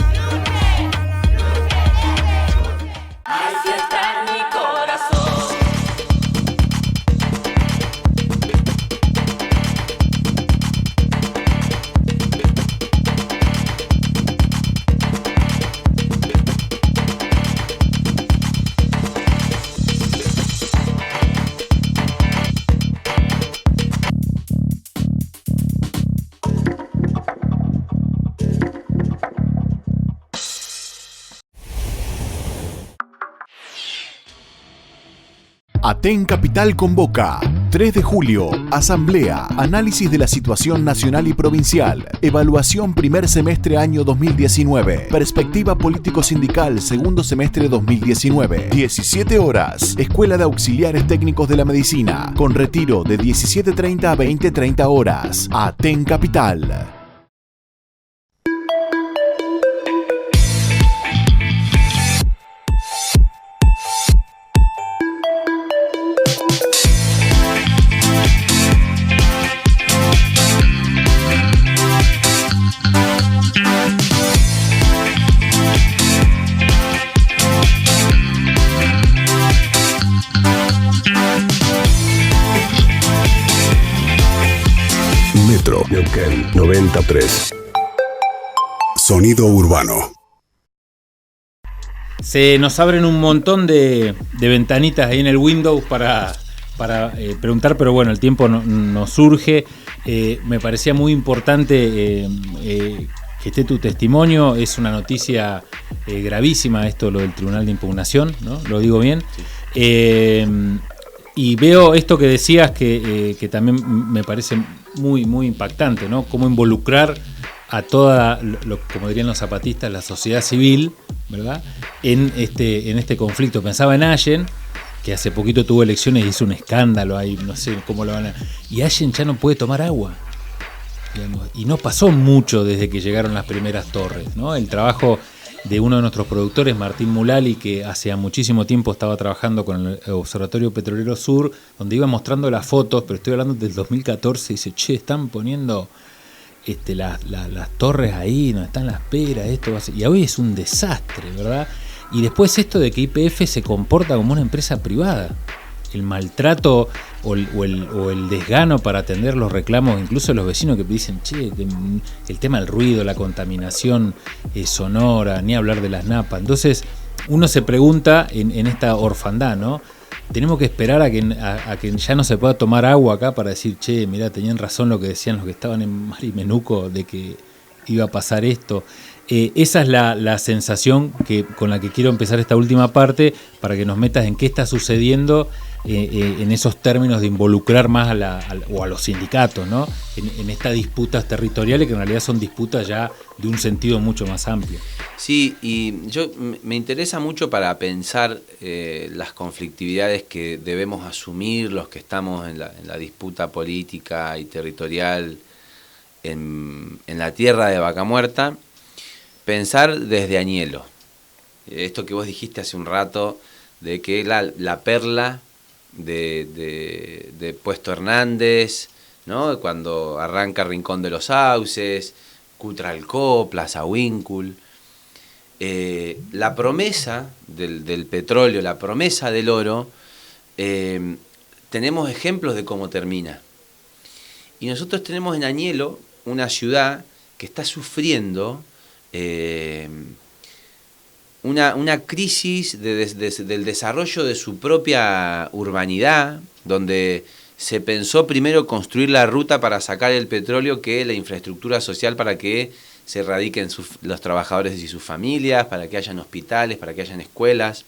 Aten Capital convoca 3 de julio, asamblea, análisis de la situación nacional y provincial, evaluación primer semestre año 2019, perspectiva político-sindical segundo semestre 2019, 17 horas, Escuela de Auxiliares Técnicos de la Medicina, con retiro de 17:30 a 20:30 horas. Aten Capital. Metro Neuquén 93. Sonido urbano. Se nos abren un montón de ventanitas ahí en el Windows para preguntar, pero bueno, el tiempo nos surge. Me parecía muy importante que esté tu testimonio. Es una noticia gravísima esto, lo del Tribunal de Impugnación, ¿no? ¿Lo digo bien? Sí. Y veo esto que decías que también me parece muy, muy impactante, ¿no? Cómo involucrar a toda, como dirían los zapatistas, la sociedad civil, ¿verdad? En este conflicto. Pensaba en Allen, que hace poquito tuvo elecciones y hizo un escándalo ahí, no sé cómo lo van a... Y Allen ya no puede tomar agua, digamos, y no pasó mucho desde que llegaron las primeras torres, ¿no? El trabajo de uno de nuestros productores, Martín Mulali, que hace muchísimo tiempo estaba trabajando con el Observatorio Petrolero Sur, donde iba mostrando las fotos, pero estoy hablando del 2014, y dice, che, están poniendo las torres ahí, no están las peras, esto va a ser... Y hoy es un desastre, ¿verdad? Y después esto de que YPF se comporta como una empresa privada, el maltrato o el desgano para atender los reclamos, incluso de los vecinos que dicen, che, el tema del ruido, la contaminación sonora, ni hablar de las napas. Entonces uno se pregunta en esta orfandad, ¿no? Tenemos que esperar a que ya no se pueda tomar agua acá para decir, che, mirá, tenían razón lo que decían los que estaban en Marimenuco de que iba a pasar esto. Esa es la sensación con la que quiero empezar esta última parte, para que nos metas en qué está sucediendo en esos términos de involucrar más a los sindicatos, ¿no? En estas disputas territoriales, que en realidad son disputas ya de un sentido mucho más amplio. Sí, y me interesa mucho para pensar las conflictividades que debemos asumir los que estamos en la disputa política y territorial en la tierra de Vaca Muerta, pensar desde Añelo. Esto que vos dijiste hace un rato, de que la perla de Puesto Hernández, ¿no? Cuando arranca Rincón de los Sauces, Cutralcó, Plaza Huíncul, la promesa del petróleo, la promesa del oro, tenemos ejemplos de cómo termina. Y nosotros tenemos en Añelo una ciudad que está sufriendo una crisis del desarrollo de su propia urbanidad, donde se pensó primero construir la ruta para sacar el petróleo que la infraestructura social para que se radiquen los trabajadores y sus familias, para que hayan hospitales, para que hayan escuelas.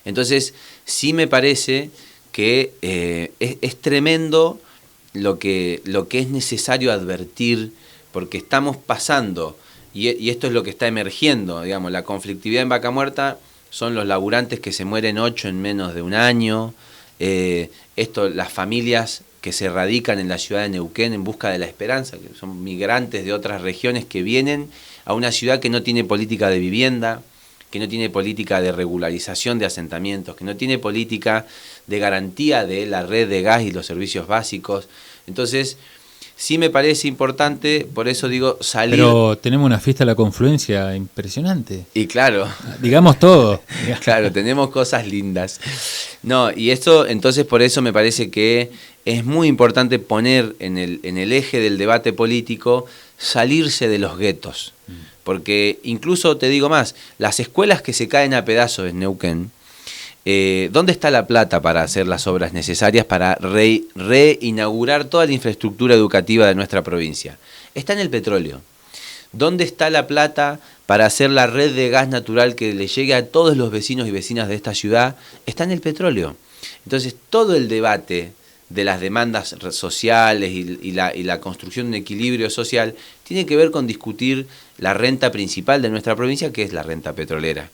Entonces, sí me parece que es tremendo lo que es necesario advertir, porque estamos pasando, y esto es lo que está emergiendo, digamos, la conflictividad en Vaca Muerta son los laburantes que se mueren 8 en menos de un año, las familias que se radican en la ciudad de Neuquén en busca de la esperanza, que son migrantes de otras regiones que vienen a una ciudad que no tiene política de vivienda, que no tiene política de regularización de asentamientos, que no tiene política de garantía de la red de gas y los servicios básicos. Entonces, sí me parece importante, por eso digo, salir... Pero tenemos una fiesta de la confluencia impresionante. Y claro. Digamos todo. Claro, tenemos cosas lindas. No, y esto, entonces por eso me parece que es muy importante poner en el eje del debate político, salirse de los guetos. Porque incluso, te digo más, las escuelas que se caen a pedazos en Neuquén, ¿dónde está la plata para hacer las obras necesarias para reinaugurar toda la infraestructura educativa de nuestra provincia? Está en el petróleo. ¿Dónde está la plata para hacer la red de gas natural que le llegue a todos los vecinos y vecinas de esta ciudad? Está en el petróleo. Entonces, todo el debate de las demandas sociales y la construcción de un equilibrio social tiene que ver con discutir la renta principal de nuestra provincia, que es la renta petrolera.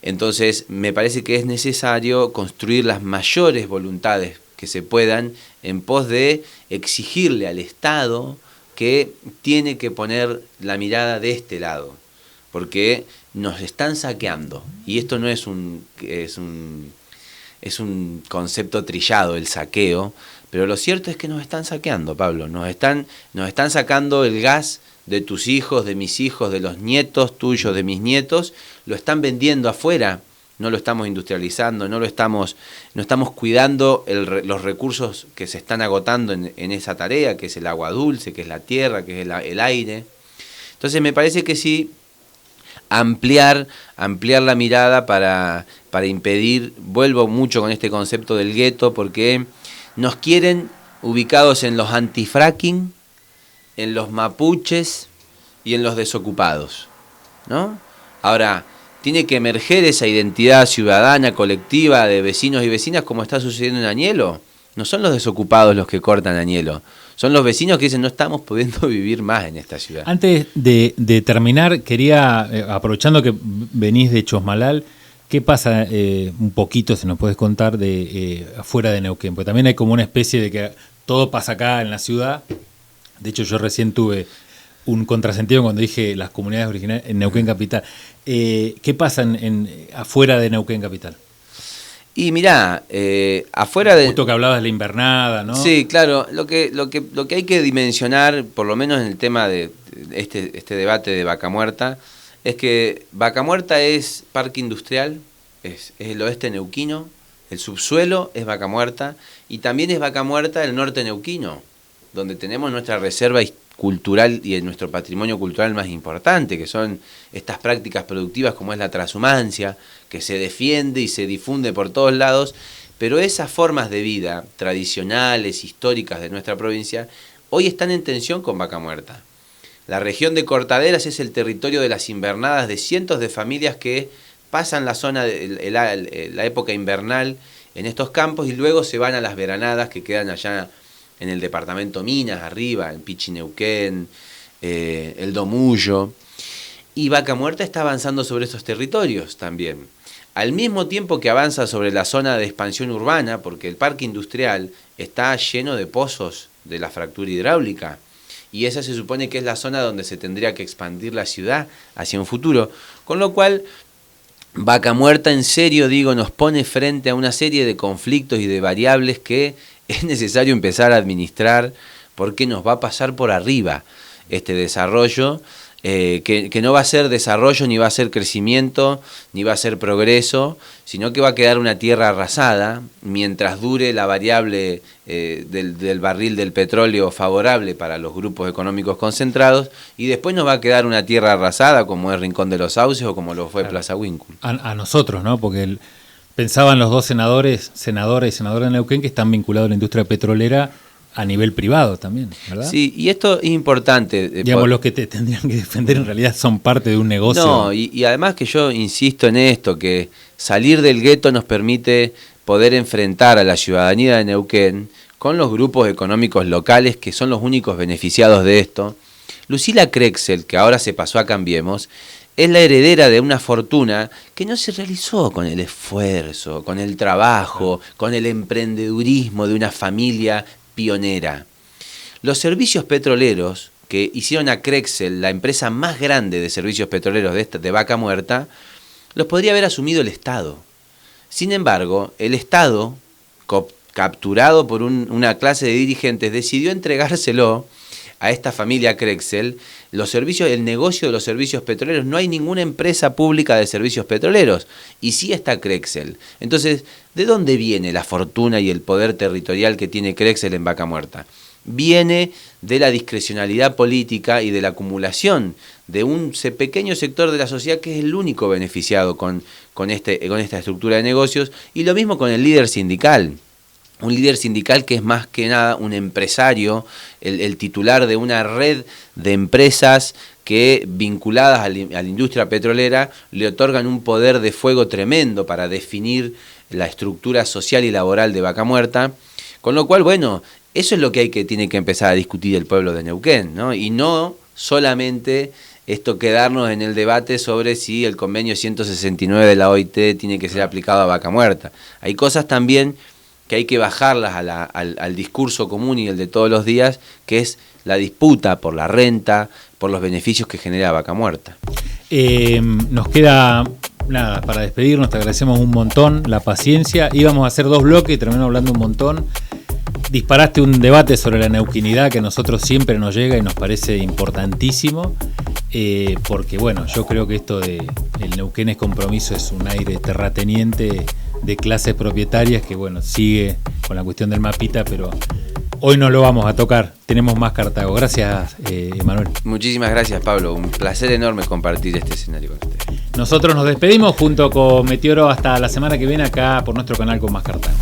Entonces, me parece que es necesario construir las mayores voluntades que se puedan en pos de exigirle al Estado que tiene que poner la mirada de este lado, porque nos están saqueando, y esto no es un concepto trillado, el saqueo, pero lo cierto es que nos están saqueando, Pablo, nos están sacando el gas de tus hijos, de mis hijos, de los nietos tuyos, de mis nietos, lo están vendiendo afuera, no lo estamos industrializando, no estamos cuidando los recursos que se están agotando en esa tarea, que es el agua dulce, que es la tierra, que es el aire. Entonces me parece que sí, ampliar la mirada para impedir, vuelvo mucho con este concepto del gueto, porque nos quieren ubicados en los antifracking, en los mapuches y en los desocupados, ¿no? Ahora, tiene que emerger esa identidad ciudadana, colectiva, de vecinos y vecinas, como está sucediendo en Añelo. no son los desocupados los que cortan añelo, son los vecinos que dicen no estamos pudiendo vivir más en esta ciudad. Antes de terminar, quería, aprovechando que venís de Chosmalal, ¿qué pasa un poquito, si nos puedes contar, de afuera de Neuquén? Porque también hay como una especie de que todo pasa acá en la ciudad. De hecho, yo recién tuve un contrasentido cuando dije las comunidades originarias en Neuquén Capital. ¿Qué pasa afuera de Neuquén Capital? Y mirá, afuera de... Justo que hablabas de la invernada, ¿no? Sí, claro. Lo que hay que dimensionar, por lo menos en el tema de este debate de Vaca Muerta, es que Vaca Muerta es parque industrial, es el oeste neuquino, el subsuelo es Vaca Muerta, y también es Vaca Muerta el norte neuquino, donde tenemos nuestra reserva cultural y nuestro patrimonio cultural más importante, que son estas prácticas productivas como es la transhumancia, que se defiende y se difunde por todos lados, pero esas formas de vida tradicionales, históricas de nuestra provincia, hoy están en tensión con Vaca Muerta. La región de Cortaderas es el territorio de las invernadas de cientos de familias que pasan la zona de la época invernal en estos campos y luego se van a las veranadas que quedan allá en el departamento Minas, arriba, en Pichineuquén, el Domullo. Y Vaca Muerta está avanzando sobre estos territorios también. Al mismo tiempo que avanza sobre la zona de expansión urbana, porque el parque industrial está lleno de pozos de la fractura hidráulica, y esa se supone que es la zona donde se tendría que expandir la ciudad hacia un futuro. Con lo cual, Vaca Muerta, en serio digo, nos pone frente a una serie de conflictos y de variables que es necesario empezar a administrar, porque nos va a pasar por arriba este desarrollo, que no va a ser desarrollo, ni va a ser crecimiento, ni va a ser progreso, sino que va a quedar una tierra arrasada mientras dure la variable del barril del petróleo favorable para los grupos económicos concentrados, y después nos va a quedar una tierra arrasada como es Rincón de los Sauces o como lo fue Plaza Winkle. A nosotros, ¿no? Porque pensaban los dos senadores y senadoras de Neuquén que están vinculados a la industria petrolera a nivel privado también, ¿verdad? Sí, y esto es importante. Digamos, los que te tendrían que defender en realidad son parte de un negocio. No, y además que yo insisto en esto, que salir del gueto nos permite poder enfrentar a la ciudadanía de Neuquén con los grupos económicos locales que son los únicos beneficiados de esto. Lucila Crexel, que ahora se pasó a Cambiemos, es la heredera de una fortuna que no se realizó con el esfuerzo, con el trabajo, con el emprendedurismo de una familia pionera. Los servicios petroleros que hicieron a Crexel la empresa más grande de servicios petroleros de Vaca Muerta, los podría haber asumido el Estado. Sin embargo, el Estado, capturado por una clase de dirigentes, decidió entregárselo a esta familia Crexel, el negocio de los servicios petroleros. No hay ninguna empresa pública de servicios petroleros, y sí está Crexel. Entonces, ¿de dónde viene la fortuna y el poder territorial que tiene Crexel en Vaca Muerta? Viene de la discrecionalidad política y de la acumulación de un pequeño sector de la sociedad que es el único beneficiado con esta estructura de negocios, y lo mismo con el líder sindical. Un líder sindical que es más que nada un empresario, el titular de una red de empresas que, vinculadas a la industria petrolera, le otorgan un poder de fuego tremendo para definir la estructura social y laboral de Vaca Muerta. Con lo cual, bueno, eso es lo que tiene que empezar a discutir el pueblo de Neuquén, ¿no? Y no solamente quedarnos en el debate sobre si el convenio 169 de la OIT tiene que ser aplicado a Vaca Muerta. Hay cosas también que hay que bajarlas al discurso común y el de todos los días, que es la disputa por la renta, por los beneficios que genera Vaca Muerta. Nos queda nada para despedirnos, te agradecemos un montón la paciencia. Íbamos a hacer 2 bloques y terminamos hablando un montón. Disparaste un debate sobre la neuquinidad que a nosotros siempre nos llega y nos parece importantísimo, porque bueno, yo creo que esto de el Neuquén es compromiso es un aire terrateniente de clases propietarias que bueno, sigue con la cuestión del mapita, pero hoy no lo vamos a tocar, tenemos más Cartago. Gracias, Emanuel. Muchísimas gracias, Pablo, un placer enorme compartir este escenario con ustedes. Nosotros nos despedimos junto con Meteoro hasta la semana que viene acá por nuestro canal con Más Cartago.